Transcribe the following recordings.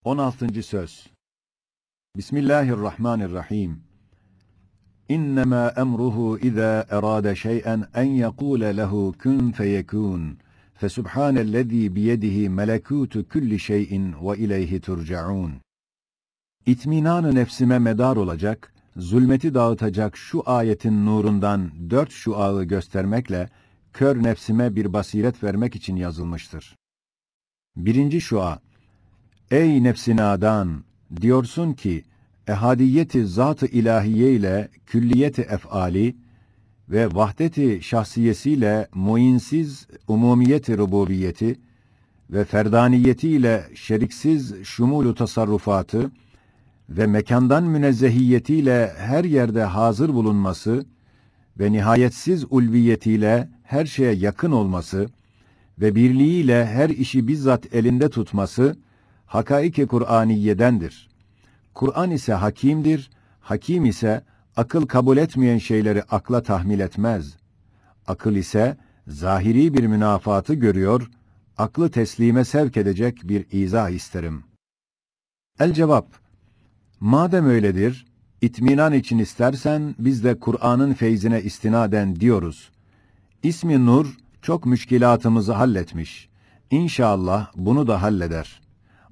16. Söz. Bismillahirrahmanirrahim. İnnemâ emruhu izâ erâde şey'en en yekûle lehu kun feyekûn. Fesubhanellezî biyedihi melekûtu kulli şey'in ve ileyhi turcaûn. İtminân-ı nefsime medar olacak, zulmeti dağıtacak şu ayetin nurundan 4 şuağı göstermekle, kör nefsime bir basiret vermek için yazılmıştır. 1. şua. Ey nefsi nadan! Diyorsun ki, ehadiyeti zat-ı ilahiye ile külliyeti ef'ali ve vahdeti şahsiyesiyle muinsiz umumiyeti rububiyeti ve ferdaniyetiyle şeriksiz şumulu tasarrufatı ve mekandan münezzehiyetiyle her yerde hazır bulunması ve nihayetsiz ulviyetiyle her şeye yakın olması ve birliğiyle her işi bizzat elinde tutması hakaik-i Kur'aniyedendir. Kur'an ise hakimdir, hakim ise akıl kabul etmeyen şeyleri akla tahmil etmez. Akıl ise zahiri bir münafatı görüyor, aklı teslime sevk edecek bir izah isterim. El cevap, madem öyledir, itminan için istersen biz de Kur'an'ın feyzine istinaden diyoruz. İsmi Nur çok müşkilatımızı halletmiş. İnşallah bunu da halleder.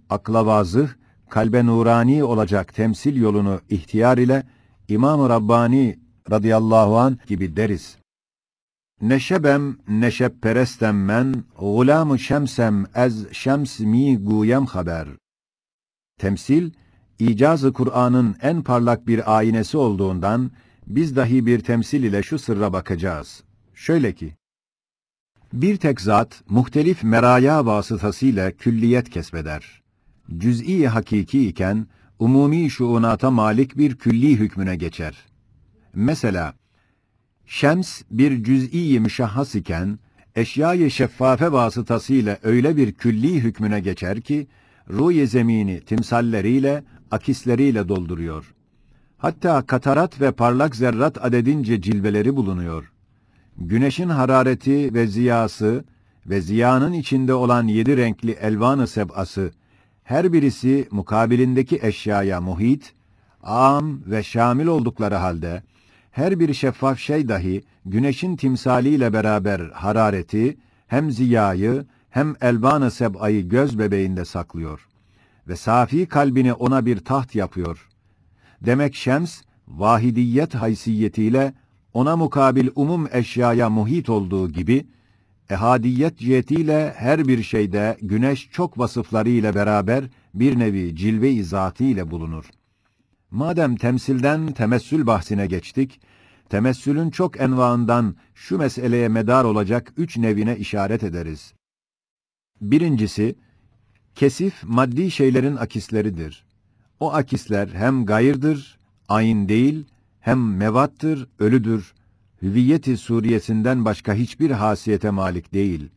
Akla vazıh, kalbe nurani olacak temsil yolunu ihtiyar ile İmam-ı Rabbani radıyallahu anh gibi deriz. Neşebem, neşebperestem men, gulâm-ı şemsem ez şems mi guyem haber. Temsil, icaz-ı Kur'an'ın en parlak bir aynesi olduğundan, biz dahi bir temsil ile şu sırra bakacağız. Şöyle ki, bir tek zat, muhtelif meraya vasıtasıyla külliyet kesbeder. Cüz'i hakiki iken, umumi şuunata malik bir külli hükmüne geçer. Mesela, şems bir cüz'i müşahhas iken, eşya-i şeffafe vasıtasıyla öyle bir külli hükmüne geçer ki, ruh-i zemini timsalleriyle, akisleriyle dolduruyor. Hatta katarat ve parlak zerrat adedince cilveleri bulunuyor. Güneşin harareti ve ziyası ve ziyanın içinde olan 7 renkli elvan-ı seb'ası, her birisi mukabilindeki eşyaya muhit, âm ve şamil oldukları halde, her bir şeffaf şey dahi güneşin timsaliyle beraber harareti, hem ziyayı hem elvan-ı seb'ayı göz bebeğinde saklıyor ve safi kalbini ona bir taht yapıyor. Demek şems, vahidiyet haysiyetiyle ona mukabil umum eşyaya muhit olduğu gibi, ehadiyet cihetiyle her bir şeyde güneş çok vasıfları ile beraber bir nevi cilve-i zatî ile bulunur. Madem temsilden temessül bahsine geçtik, temessülün çok envaından şu meseleye medar olacak 3 nevine işaret ederiz. Birincisi, kesif maddi şeylerin akisleridir. O akisler hem gayırdır, ayn değil, hem mevattır, ölüdür, hüviyeti suriyesinden başka hiçbir hasiyete malik değil.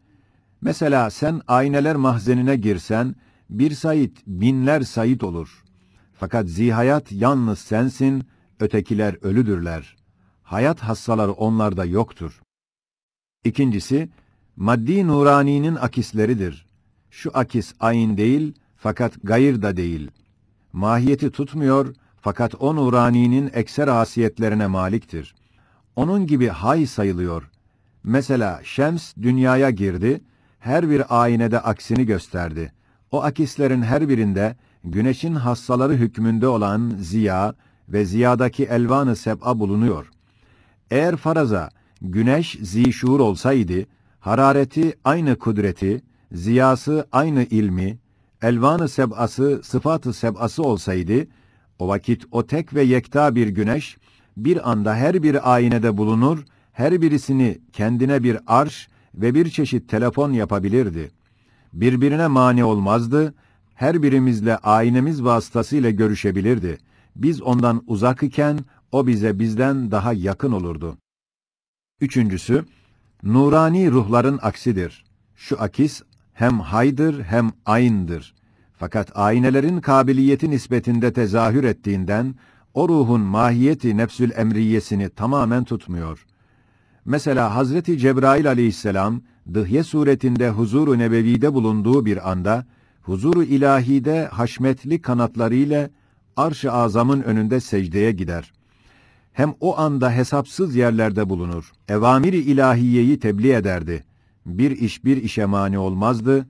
Mesela sen ayneler mahzenine girsen, bir sayit binler sayit olur. Fakat zihayat yalnız sensin, ötekiler ölüdürler. Hayat hassaları onlarda yoktur. İkincisi, maddi nuraninin akisleridir. Şu akis ayn değil, fakat gayır da değil. Mahiyeti tutmuyor, fakat o nuraninin ekser hasiyetlerine maliktir. Onun gibi hay sayılıyor. Mesela şems dünyaya girdi, her bir aynede aksini gösterdi. O akislerin her birinde güneşin hassaları hükmünde olan ziya ve ziyadaki elvan-ı seb'a bulunuyor. Eğer faraza güneş zişuur olsaydı, harareti aynı kudreti, ziyası aynı ilmi, elvan-ı seb'ası sıfat-ı seb'ası olsaydı, o vakit o tek ve yekta bir güneş, bir anda her bir aynede bulunur, her birisini kendine bir arş ve bir çeşit telefon yapabilirdi. Birbirine mani olmazdı, her birimizle aynemiz vasıtasıyla görüşebilirdi. Biz ondan uzak iken, o bize bizden daha yakın olurdu. Üçüncüsü, nurani ruhların aksidir. Şu akis, hem haydır hem ayn'dır. Fakat aynelerin kabiliyeti nispetinde tezahür ettiğinden, o ruhun mahiyeti nefsül emriyesini tamamen tutmuyor. Mesela Hazreti Cebrail aleyhisselam, dıhye suretinde huzur-u nebevide bulunduğu bir anda, huzuru ilahide haşmetli kanatlarıyla arş-ı azamın önünde secdeye gider. Hem o anda hesapsız yerlerde bulunur. Evamir-i ilahiyeyi tebliğ ederdi. Bir iş bir işe mani olmazdı.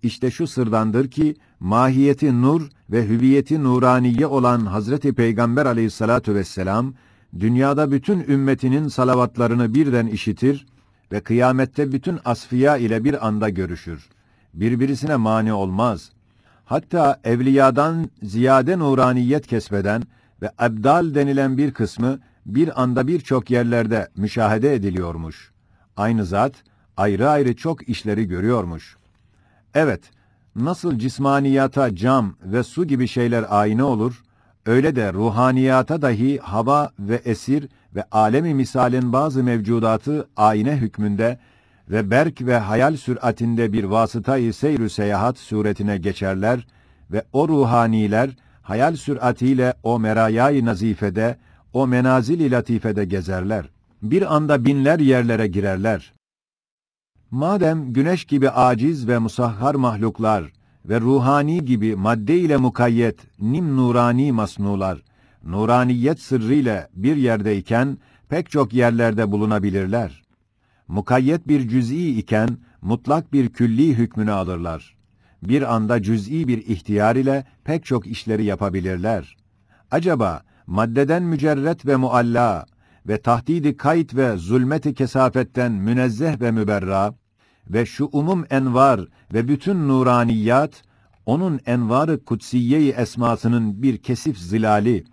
İşte şu sırdandır ki, mahiyeti nur ve hüviyeti nuraniye olan Hazreti Peygamber aleyhissalatu vesselam, dünyada bütün ümmetinin salavatlarını birden işitir ve kıyamette bütün asfiya ile bir anda görüşür. Birbirisine mani olmaz. Hatta evliyadan ziyade nuraniyet kesbeden ve ebdal denilen bir kısmı bir anda birçok yerlerde müşahede ediliyormuş. Aynı zat ayrı ayrı çok işleri görüyormuş. Evet, nasıl cismaniyata cam ve su gibi şeyler ayna olur, öyle de ruhaniyata dahi hava ve esir ve alemi misalin bazı mevcudatı ayna hükmünde ve berk ve hayal süratinde bir vasıtayı seyr-ü seyahat suretine geçerler ve o ruhaniler hayal süratiyle o merayâ-i nazifede, o menazil-i latifede gezerler. Bir anda binler yerlere girerler. Madem güneş gibi aciz ve musahhar mahluklar ve ruhani gibi madde ile mukayyet, nim nurani masnular, nuraniyet sırrıyla bir yerdeyken pek çok yerlerde bulunabilirler. Mukayyet bir cüz'i iken mutlak bir külli hükmünü alırlar. Bir anda cüz'i bir ihtiyar ile pek çok işleri yapabilirler. Acaba maddeden mücerret ve mualla ve tahdidi kayıt ve zulmeti kesafetten münezzeh ve müberra ve şu umum envar ve bütün nuraniyat, onun envar-ı kutsiye-i esmasının bir kesif zilali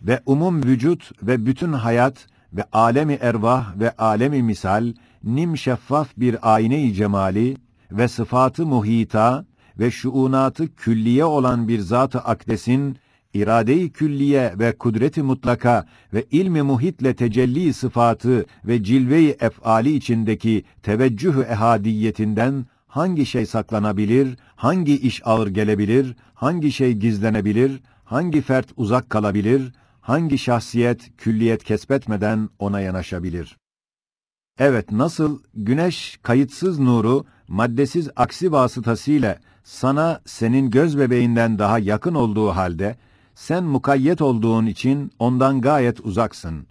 ve umum vücut ve bütün hayat ve alemi ervah ve alemi misal, nim şeffaf bir ayne-i cemali ve sıfatı muhita ve şuunatı külliye olan bir zat-ı akdesin, irade-i külliye ve kudret-i mutlaka ve ilmi muhitle tecelli sıfatı ve cilve-i ef'ali içindeki teveccüh-ü ehadiyetinden hangi şey saklanabilir, hangi iş ağır gelebilir, hangi şey gizlenebilir, hangi fert uzak kalabilir, hangi şahsiyet külliyet kesbetmeden ona yanaşabilir? Evet, nasıl güneş kayıtsız nuru maddesiz aksi vasıtasıyla sana senin göz bebeğinden daha yakın olduğu halde, sen mukayyet olduğun için ondan gayet uzaksın.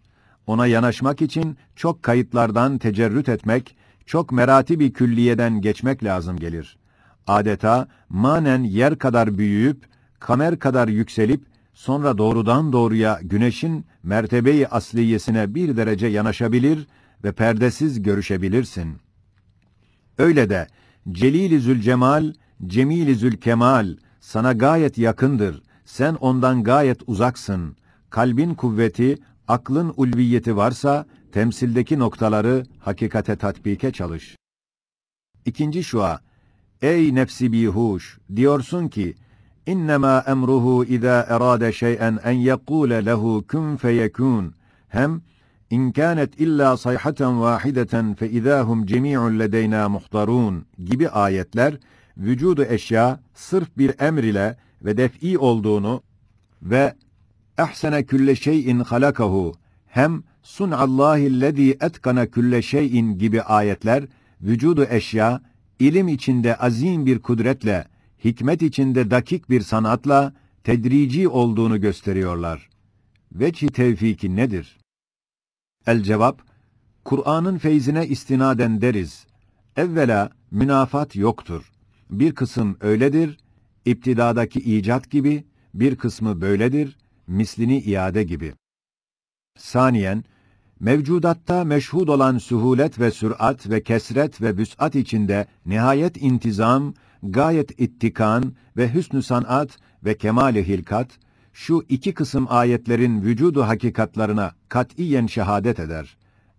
Ona yanaşmak için çok kayıtlardan tecerrüt etmek, çok merati-i külliyeden geçmek lazım gelir. Adeta manen yer kadar büyüyüp, kamer kadar yükselip, sonra doğrudan doğruya güneşin mertebe-i asliyesine bir derece yanaşabilir ve perdesiz görüşebilirsin. Öyle de Celil-i Zülcemal, Cemil-i Zülkemal sana gayet yakındır. Sen ondan gayet uzaksın. Kalbin kuvveti, aklın ulviyeti varsa, temsildeki noktaları hakikate tatbike çalış. İkinci şua, ey nefsi bihuş, diyorsun ki, İnnemâ emruhu izâ erâde şey'en en yekûle lehu kün feyekûn. Hem, İn kânet illâ sayhaten vâhideten fe izâhum cemî'un ledeynâ muhtarûn gibi ayetler, vücudu eşya sırf bir emr ile ve def'i olduğunu ve ehsene külle şeyin halakahu hem sun'allâhillezî etkana külle şeyin gibi ayetler, vücudu eşya, ilim içinde azim bir kudretle, hikmet içinde dakik bir sanatla, tedrici olduğunu gösteriyorlar. Veçh-i tevfiki nedir? El-cevap, Kur'an'ın feyzine istinaden deriz. Evvela, münafat yoktur. Bir kısım öyledir, İptidadaki icat gibi, bir kısmı böyledir, mislini iade gibi. Saniyen, mevcudatta meşhud olan suhulet ve sürat ve kesret ve vüs'at içinde nihayet intizam, gayet ittikan ve hüsnü sanat ve kemal-i hilkat, şu iki kısım ayetlerin vücudu hakikatlarına katiyen şehadet eder.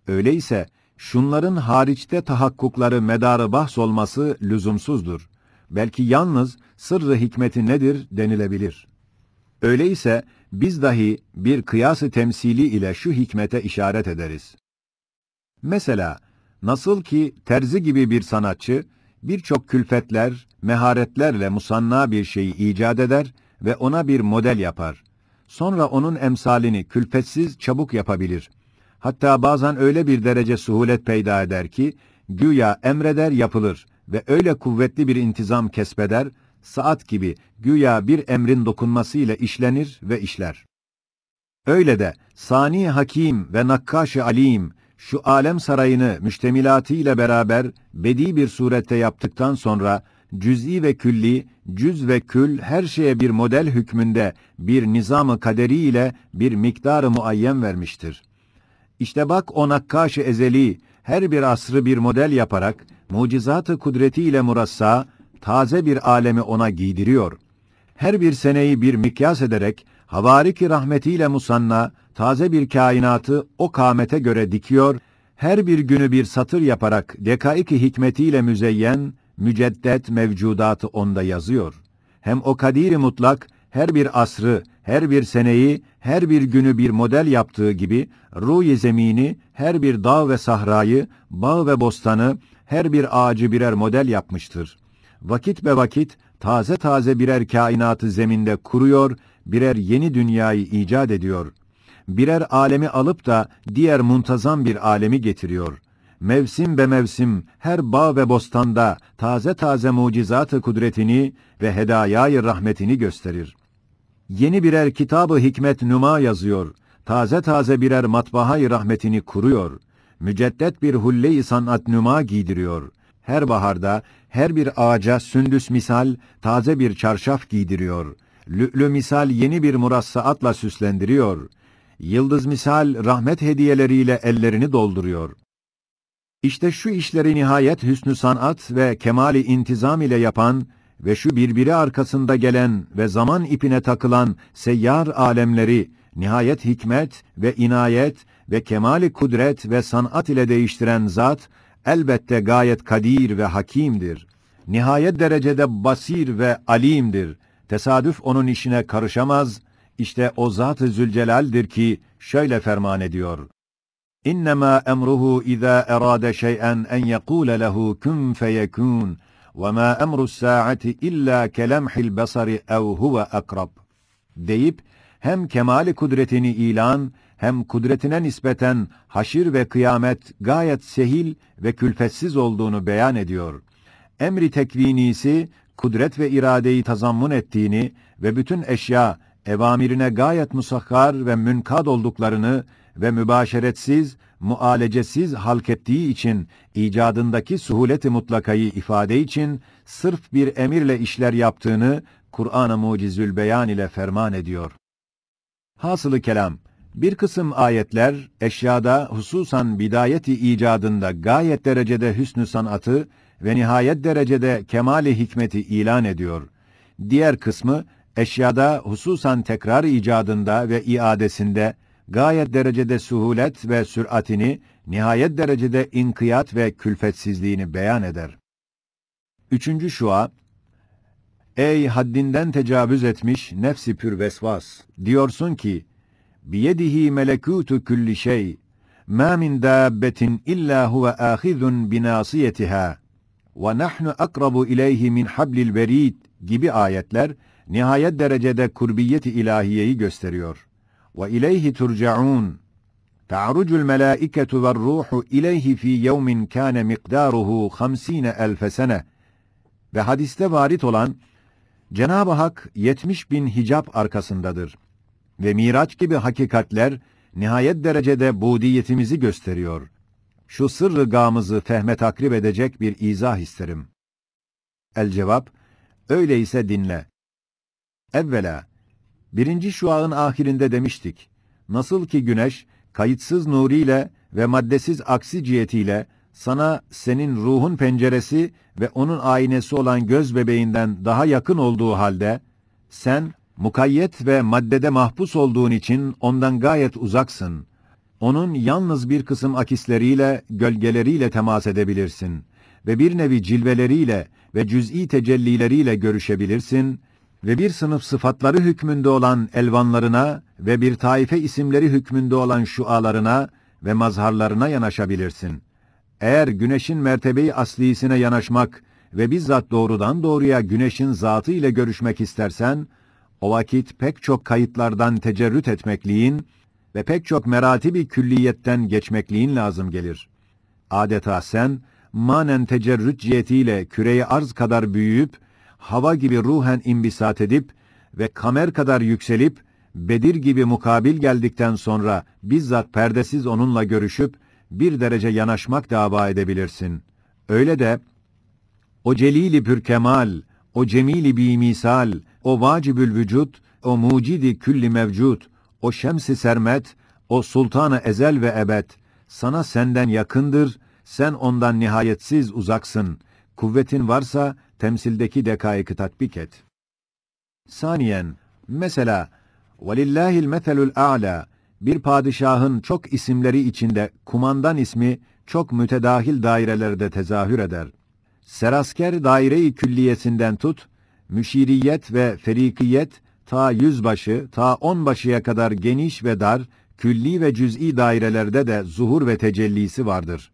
Öyleyse, şunların hariçte tahakkukları medarı bahs olması lüzumsuzdur. Belki yalnız sırrı hikmeti nedir denilebilir. Öyleyse biz dahi bir kıyas-ı temsili ile şu hikmete işaret ederiz. Mesela nasıl ki terzi gibi bir sanatçı birçok külfetler, meharetlerle musanna bir şeyi icat eder ve ona bir model yapar. Sonra onun emsalini külfetsiz çabuk yapabilir. Hatta bazen öyle bir derece suhulet peyda eder ki güya emreder yapılır ve öyle kuvvetli bir intizam kesbeder, saat gibi güya bir emrin dokunmasıyla işlenir ve işler. Öyle de Sani Hakim ve Nakkaş-ı Alim şu alem sarayını müştemilatıyla beraber bedi bir surette yaptıktan sonra cüz'i ve külli, cüz ve kül her şeye bir model hükmünde bir nizam-ı kaderi ile bir miktar-ı muayyen vermiştir. İşte bak o Nakkaş-ı Ezeli her bir asrı bir model yaparak mucizat-ı kudretiyle murassa taze bir alemi ona giydiriyor. Her bir seneyi bir mikyas ederek havarik-i rahmetiyle musanna taze bir kainatı o kâmete göre dikiyor, her bir günü bir satır yaparak dekaik-i hikmetiyle müzeyyen, müceddet mevcudatı onda yazıyor. Hem o kadir-i mutlak her bir asrı, her bir seneyi, her bir günü bir model yaptığı gibi ruh-i zemini, her bir dağ ve sahrayı, bağ ve bostanı, her bir ağacı birer model yapmıştır. Vakit be vakit taze taze birer kainatı zeminde kuruyor, birer yeni dünyayı icat ediyor. Birer alemi alıp da diğer muntazam bir alemi getiriyor. Mevsim be mevsim her bağ ve bostanda taze taze mucizat-ı kudretini ve hedayayı rahmetini gösterir. Yeni birer kitab-ı hikmet numa yazıyor. Taze taze birer matbaha-i rahmetini kuruyor. Müceddet bir hulle-i sanat numa giydiriyor. Her baharda her bir ağaca sündüs misal taze bir çarşaf giydiriyor. Lü'lü misal yeni bir murassaatla süslendiriyor. Yıldız misal rahmet hediyeleriyle ellerini dolduruyor. İşte şu işleri nihayet hüsnü sanat ve kemali intizam ile yapan ve şu birbiri arkasında gelen ve zaman ipine takılan seyyar alemleri nihayet hikmet ve inayet ve kemali kudret ve sanat ile değiştiren zat elbette gayet kadir ve hakimdir. Nihayet derecede basir ve alimdir. Tesadüf onun işine karışamaz. İşte o Zat-ı Zülcelal'dir ki şöyle ferman ediyor. İnnemâ emruhu izâ erâde şey'en en yekûle lehu kun feyekûn ve mâ emrus sâati illâ kelemhil basari ev huve akrab deyip hem kemali kudretini ilan hem kudretine nispeten haşir ve kıyamet gayet sehil ve külfetsiz olduğunu beyan ediyor. Emri tekvinisi kudret ve iradeyi tazammun ettiğini ve bütün eşya evamirine gayet musakhar ve münkad olduklarını ve mübaşeretsiz, mualecesiz halk ettiği için icadındaki suhulet-i mutlakayı ifade için sırf bir emirle işler yaptığını Kur'an-ı Mucizül Beyan ile ferman ediyor. Hasılı kelam, bir kısım ayetler eşyada hususan bidayet-i icadında gayet derecede hüsnü sanatı ve nihayet derecede kemali hikmeti ilan ediyor. Diğer kısmı eşyada hususan tekrar icadında ve iadesinde gayet derecede suhulet ve süratini, nihayet derecede inkiyat ve külfetsizliğini beyan eder. 3. şua, ey haddinden tecavüz etmiş nefsi pür vesvas, diyorsun ki, biyedihi melekutu külli şey, ma min dabbetin illa huve ahizun binasiyetiha, ve nahnu akrabu ileyhi min hablil verid gibi ayetler, nihayet derecede kurbiyet-i ilahiyeyi gösteriyor. Ve ileyhi turcaun. Ta'rucul melâiketu ve'r ruhu ileyhi fî yevmin kâne mikdaruhu 50.000 sene. Ve hadiste varit olan Cenab-ı Hak 70.000 hicap arkasındadır. Ve Miraç gibi hakikatler nihayet derecede budiyetimizi gösteriyor. Şu sırrı gamızı fehme takrib edecek bir izah isterim. El cevap, öyleyse dinle. Evvela, 1. şuağın ahirinde demiştik. Nasıl ki güneş, kayıtsız nuriyle ve maddesiz aksi cihetiyle sana senin ruhun penceresi ve onun aynesi olan göz bebeğinden daha yakın olduğu halde, sen mukayyet ve maddede mahpus olduğun için ondan gayet uzaksın. Onun yalnız bir kısım akisleriyle, gölgeleriyle temas edebilirsin ve bir nevi cilveleriyle ve cüz'i tecellileriyle görüşebilirsin ve bir sınıf sıfatları hükmünde olan elvanlarına ve bir taife isimleri hükmünde olan şualarına ve mazharlarına yanaşabilirsin. Eğer güneşin mertebe-i aslisine yanaşmak ve bizzat doğrudan doğruya güneşin zatı ile görüşmek istersen, o vakit pek çok kayıtlardan tecerrüt etmekliğin ve pek çok meratibi külliyetten geçmekliğin lazım gelir. Adeta sen, manen tecerrüt cihetiyle küre-i arz kadar büyüyüp, hava gibi ruhen imbisat edip ve kamer kadar yükselip, Bedir gibi mukabil geldikten sonra bizzat perdesiz onunla görüşüp, bir derece yanaşmak dava edebilirsin. Öyle de, o celili pürkemal, o cemili bimisal, o vacibül vücut, o mucidi külli mevcut, o şems-i sermet, o sultanı ezel ve ebed, sana senden yakındır, sen ondan nihayetsiz uzaksın. Kuvvetin varsa, temsildeki dekaiki tatbik et. Saniyen, mesela, وَلِلَّهِ الْمَثَلُ الْاَعْلَى, bir padişahın çok isimleri içinde kumandan ismi çok mütedahil dairelerde tezahür eder. Serasker daire-i külliyesinden tut, müşiriyet ve ferikiyet ta 100 başı, ta 10 başıya kadar geniş ve dar, külli ve cüz'i dairelerde de zuhur ve tecellisi vardır.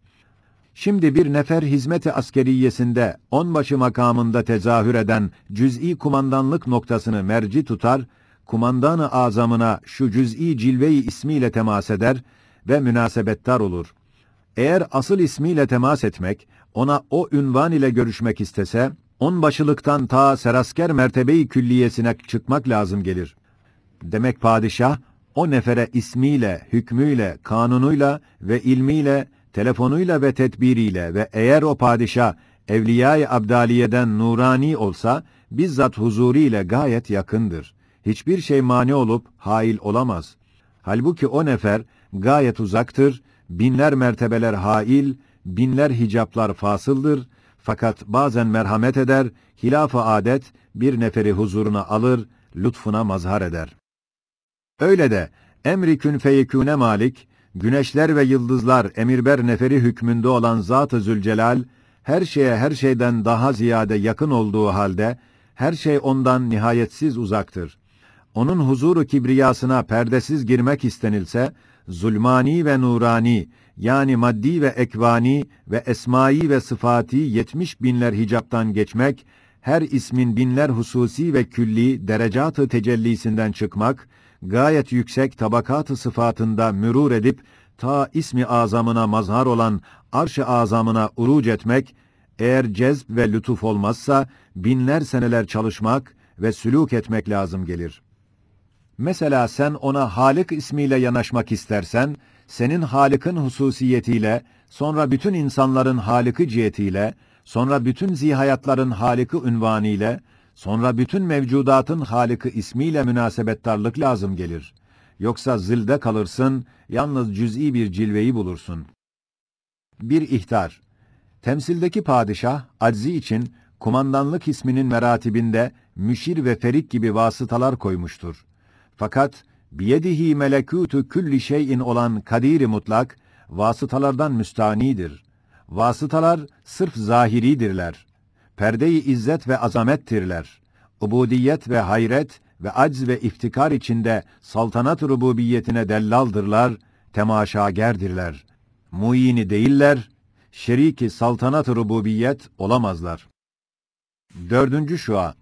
Şimdi bir nefer hizmet-i askeriyesinde 10 başı makamında tezahür eden cüz'i kumandanlık noktasını merci tutar, kumandan-ı azamına şu cüz'i cilve-i ismiyle temas eder ve münasebettar olur. Eğer asıl ismiyle temas etmek, ona o ünvan ile görüşmek istese, 10 başılıktan ta serasker mertebe-i külliyesine çıkmak lazım gelir. Demek padişah, o nefere ismiyle, hükmüyle, kanunuyla ve ilmiyle, telefonuyla ve tedbiriyle ve eğer o padişah, Evliya-i Abdaliye'den nurani olsa, bizzat huzuriyle gayet yakındır. Hiçbir şey mani olup, hail olamaz. Halbuki o nefer, gayet uzaktır, binler mertebeler hail, binler hicaplar fasıldır, fakat bazen merhamet eder, hilaf-ı adet bir neferi huzuruna alır, lütfuna mazhar eder. Öyle de emri kün feyekûne malik, güneşler ve yıldızlar emirber neferi hükmünde olan Zat-ı Zülcelal, her şeye her şeyden daha ziyade yakın olduğu halde, her şey ondan nihayetsiz uzaktır. Onun huzuru kibriyasına perdesiz girmek istenilse, zulmani ve nurani, yani maddi ve ekvani ve esmai ve sıfati 70 binler hicaptan geçmek, her ismin binler hususi ve külli derecat-ı tecellisinden çıkmak, gayet yüksek tabakat-ı sıfatında mürur edip, ta ismi azamına mazhar olan arş-ı azamına uruc etmek, eğer cezb ve lütuf olmazsa, binler seneler çalışmak ve sülûk etmek lazım gelir. Mesela sen ona Halik ismiyle yanaşmak istersen, senin Halık'ın hususiyetiyle, sonra bütün insanların Halık'ı cihetiyle, sonra bütün zihayatların Halık'ı ünvanıyla, sonra bütün mevcudatın Halık'ı ismiyle münasebettarlık lazım gelir. Yoksa zilde kalırsın, yalnız cüz'i bir cilveyi bulursun. Bir ihtar. Temsildeki padişah, aczi için kumandanlık isminin meratibinde müşir ve ferik gibi vasıtalar koymuştur. Fakat biyedihi melekûtü külli şeyin olan kadir-i mutlak, vasıtalardan müstanidir. Vasıtalar sırf zahiridirler. Perde-i izzet ve azamettirler. Ubudiyet ve hayret ve acz ve iftikar içinde saltanat rububiyetine dellaldırlar, temaşagerdirler. Muini değiller, şeriki saltanat rububiyet olamazlar. 4. şua.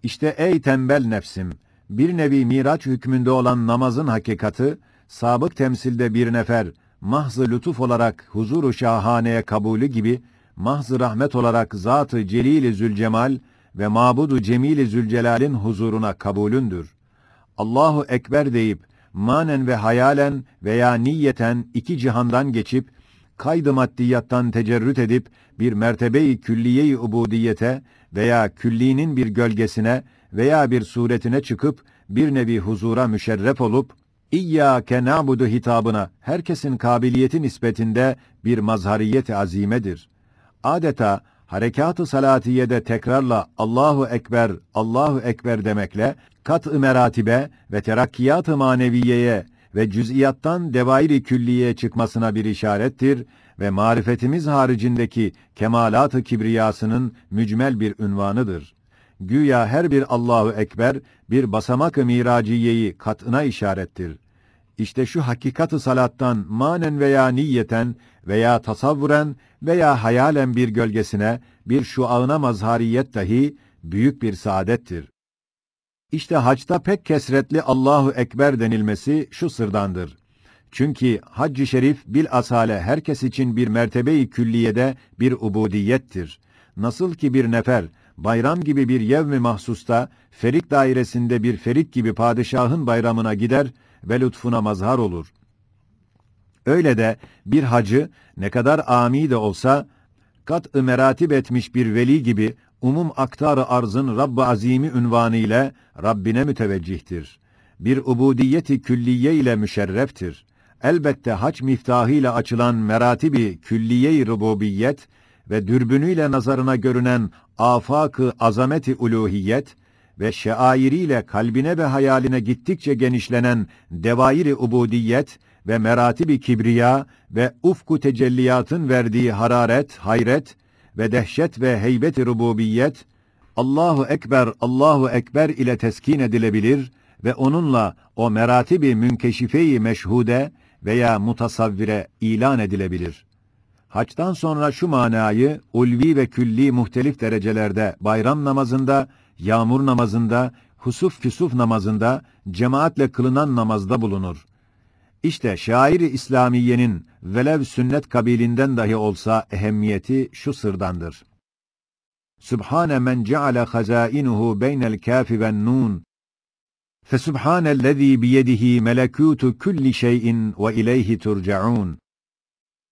İşte ey tembel nefsim! Bir nevi miraç hükmünde olan namazın hakikati, sabık temsilde bir nefer, mahz-ı lütuf olarak huzur-u şahaneye kabulü gibi, mahz-ı rahmet olarak Zat-ı Celil-i Zülcemal ve Mabud-u Cemil-i Zülcelal'in huzuruna kabulündür. Allahu Ekber deyip, manen ve hayalen veya niyeten iki cihandan geçip, kaydı maddiyattan tecerrüt edip, bir mertebe-i külliye-i ubudiyete veya küllinin bir gölgesine veya bir suretine çıkıp, bir nevi huzura müşerref olup, İyyâke na'budu hitabına herkesin kabiliyeti nispetinde bir mazhariyet-i azimedir. Adeta harekat-ı salatiyede tekrarla Allahu Ekber, Allahu Ekber demekle kat-ı meratibe ve terakkiyat-ı maneviyeye ve cüz'iyattan devair-i külliyeye çıkmasına bir işarettir ve marifetimiz haricindeki kemalat-ı kibriyasının mücmel bir ünvanıdır. Güya her bir Allahu Ekber bir basamak-ı miraciyeyi kat'ına işarettir. İşte şu hakikat-ı salattan manen veya niyeten veya tasavvuren veya hayalen bir gölgesine, bir şuağına mazhariyet dahi büyük bir saadettir. İşte hacda pek kesretli Allahu Ekber denilmesi şu sırdandır. Çünkü hac-ı şerif bilasale herkes için bir mertebe-i külliyede bir ubudiyettir. Nasıl ki bir nefer bayram gibi bir yevmi mahsusta, ferit dairesinde bir ferit gibi padişahın bayramına gider ve lütfuna mazhar olur. Öyle de bir hacı ne kadar âmi de olsa, kat-ı meratip etmiş bir veli gibi umum aktar-ı arzın Rabb-ı Azîmi ünvanı ile Rabbine müteveccihtir. Bir ubudiyeti külliye ile müşerreftir. Elbette hac miftahıyla açılan meratibi külliye-i rububiyet ve dürbünüyle nazarına görünen afak-ı azameti uluhiyet ve şeairiyle kalbine ve hayaline gittikçe genişlenen devairi ubudiyet ve meratibi kibriya ve ufku tecelliyatın verdiği hararet, hayret ve dehşet ve heybet-i rububiyet, Allahu Ekber ile teskin edilebilir ve onunla o meratibi münkeşife-i meşhude veya mutasavvire ilan edilebilir. Haçtan sonra şu manayı ulvi ve külli muhtelif derecelerde bayram namazında, yağmur namazında, husuf küsuf namazında, cemaatle kılınan namazda bulunur. İşte şair-i İslamiye'nin velev sünnet kabilinden dahi olsa ehemmiyeti şu sırdandır. Sübhane men ceale hazainuhu beynel kâfi ven nun. Fesubhanellezî biyedihi melekûtu kulli şeyin ve ileyhi turcaun.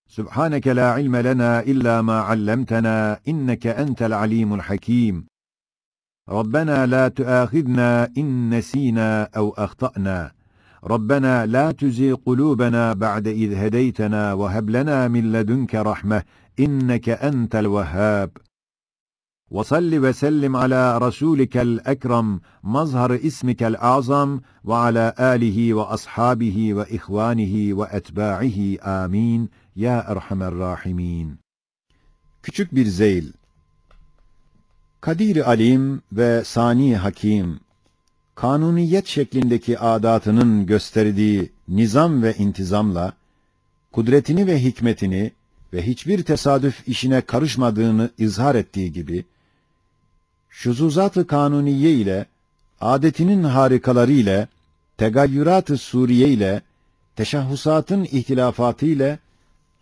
Sübhaneke la ilme lena illa ma allamtena inneke entel alimul hakim. Rabbena la tuâkhidna in nesînâ ev ahta'na. ربنا لا تزغ قلوبنا بعد إذ هديتنا وهب لنا من لدنك رحمة إنك أنت الوهاب وصل وسلم على رسولك الأكرم مظهر اسمك الأعظم وعلى آله وأصحابه وإخوانه وأتباعه آمين يا أرحم الراحمين. Küçük bir zeyl. Kadir Alim ve Sani Hakim, kanuniyet şeklindeki adatının gösterdiği nizam ve intizamla, kudretini ve hikmetini ve hiçbir tesadüf işine karışmadığını izhar ettiği gibi, şuzuzat-ı kanuniye ile, adetinin harikaları ile, tegayyürat-ı suriye ile, teşahhusatın ihtilafatı ile,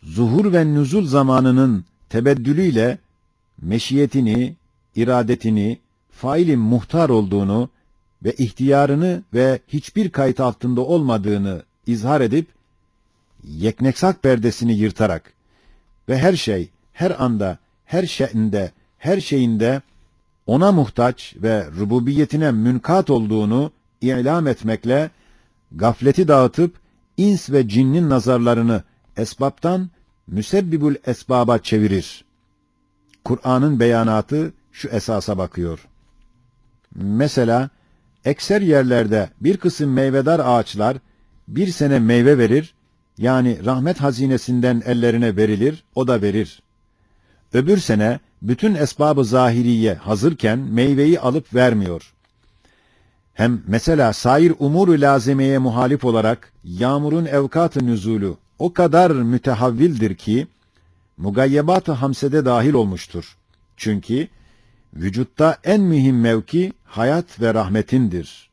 zuhur ve nüzul zamanının tebeddülüyle, meşiyetini, iradetini, faili muhtar olduğunu ve ihtiyarını ve hiçbir kayıt altında olmadığını izhar edip, yekneksak perdesini yırtarak ve her şey, her anda, her şeyinde, her şeyinde ona muhtaç ve rububiyetine münkat olduğunu ilam etmekle, gafleti dağıtıp, ins ve cinnin nazarlarını esbaptan müsebbibül esbaba çevirir. Kur'an'ın beyanatı şu esasa bakıyor. Mesela, ekser yerlerde bir kısım meyvedar ağaçlar bir sene meyve verir, yani rahmet hazinesinden ellerine verilir, o da verir. Öbür sene bütün esbab-ı zahiriye hazırken meyveyi alıp vermiyor. Hem mesela sair umur-u lazimeye muhalif olarak yağmurun evkat-ı nüzulü o kadar mütehavvildir ki, mugayyebat-ı hamsede dahil olmuştur. Çünkü vücutta en mühim mevki hayat ve rahmetindir.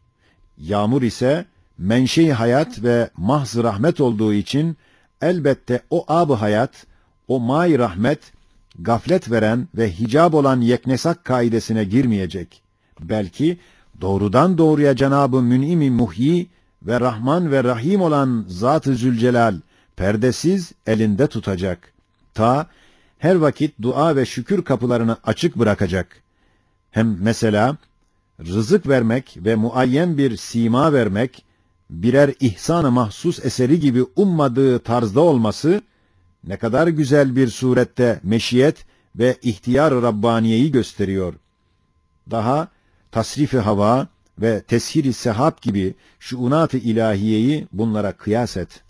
Yağmur ise menşe-i hayat ve mahz rahmet olduğu için elbette o ab-ı hayat, o may rahmet, gaflet veren ve hicab olan yeknesak kaidesine girmeyecek. Belki doğrudan doğruya Cenab-ı Mün'im-i Muhyi ve Rahman ve Rahim olan Zat-ı Zülcelal perdesiz elinde tutacak. Ta her vakit dua ve şükür kapılarını açık bırakacak. Hem mesela rızık vermek ve muayyen bir sima vermek, birer ihsan-ı mahsus eseri gibi ummadığı tarzda olması, ne kadar güzel bir surette meşiyet ve ihtiyar-ı Rabbaniye'yi gösteriyor. Daha tasrif-i hava ve teshir-i sehab gibi şuunat-ı ilahiyeyi bunlara kıyas et.